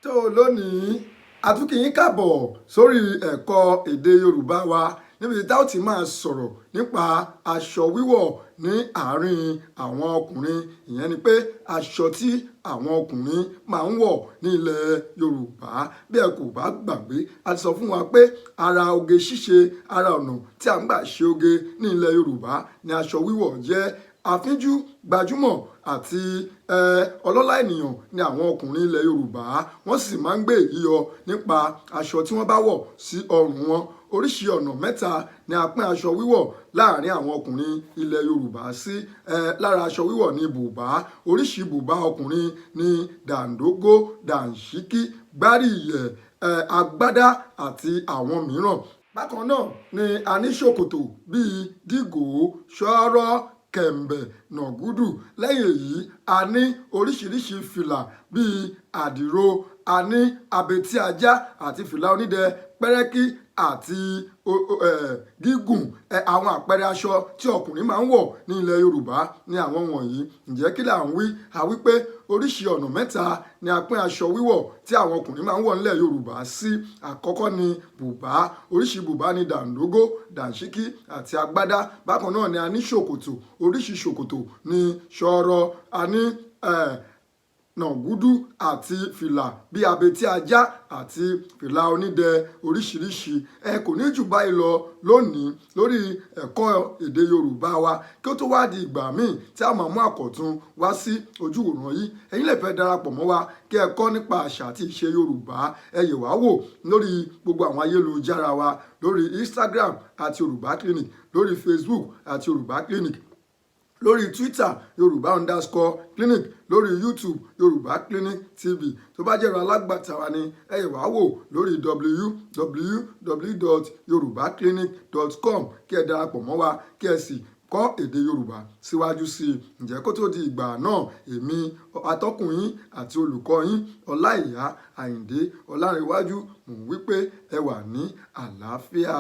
tó lónìí a tún kí yín káàbọ̀ sórí ẹ̀kọ́ èdè Yorùbá wa níbi tí a ó ti máa sọ̀rọ̀ nípa aṣọ wíwọ̀ ní àárín àwọn ọkùnrin. Ìyẹn ni pé aṣọ tí àwọn ọkùnrin máa ń wọ̀ ní ilẹ̀ Yorùbá. Bí ẹ kò bá gbàgbé, a ti sọ fún wa pé ara oge ṣíṣe, ara ọ̀nà tí a ń gbà ṣe oge ní ilẹ̀ Yorùbá ni aṣọ wíwọ̀ jẹ́. Àfínjú, gbajúmọ̀ àti ọlọ́lá ènìyàn ni àwọn ọkùnrin ilẹ̀ Yorùbá. Wọ́n sì máa ń gbé èyí yọ nípa aṣọ tí wọ́n bá wọ̀ sí ọrùn wọn. Oríṣi ọ̀nà mẹ́ta ni a pín aṣọ wíwọ̀ láàrin àwọn ọkùnrin ilẹ̀ Yorùbá sí. Lára aṣọ wíwọ̀ ni bùbá. Oríṣi bùbá ọkùnrin ni dàǹdógó, dàǹṣíkí, gbáríyẹ̀, agbádá àti àwọn mìíràn. Bákan náà ni a ní ṣòkòtò bíi dígò, ṣọ́ọ́rọ́, kẹ̀m̀bẹ̀, nàgúdù. Lẹ́yìn èyí a ní oríṣiríṣi fìlà bíi àdìrò, a ní abetí ajá àti fìlà onídẹ pẹ́rẹ́kí àti gígùn. Àwọn àpẹẹrẹ aṣọ tí ọkùnrin máa ń wọ̀ ní ilẹ̀ Yorùbá ni àwọn wọ̀nyí. Ǹjẹ́ kí là ń wí? A wí pé oríṣi ọ̀nà mẹ́ta ni a pín aṣọ wíwọ̀ tí àwọn ọkùnrin máa ń wọ̀ nílẹ̀ Yorùbá sí. Àkọ́kọ́ ni bùbá. Oríṣi bùbá ni dàǹdógó, dàǹṣíkí àti agbádá. Bákan náà ni a ní ṣòkòtò. Oríṣi ṣòkòtò ni ṣọ́ọ́rọ́, a ní nàgúdù àti fìlà bí abetí ajá àti fìlà onídẹ oríṣiríṣi. Kò ní jù báyìí lọ lónìí lórí ẹ̀kọ́ èdè Yorùbá wa. Kí ó tó wá di ìgbà míì tí a máa mú àkọ̀tun wá sí ojú ìwòran yìí, ẹ̀yin lè fẹ́ darapọ̀ mọ́ wa kí ẹ kọ́ nípa àṣà àti ìṣe Yorùbá. Ẹ yẹ̀ wá wò lórí gbogbo àwọn ayélujára wa, lórí Instagram àti Yorùbá Clinic, lórí Facebook àti Yorùbá Clinic, lórí Twitter Yorùbá_clinic, lórí YouTube Yorùbá Clinic TV. Tó bá jẹ́ ẹ̀rọ alágbàtà wa ni ẹ yẹ̀ wá wò lórí www.yorubaclinic.com kí ẹ darapọ̀ mọ́ wa kí ẹ sì kọ́ èdè Yorùbá síwájú sí i. Ǹjẹ́ kó tó di ìgbà náà, èmi atọ́kùn yín àti olùkọ́ yín Ọláìyá Àyìndé Ọlárẹ̀wájú, mò ń wí pé ẹ wà ní àlàáfíà.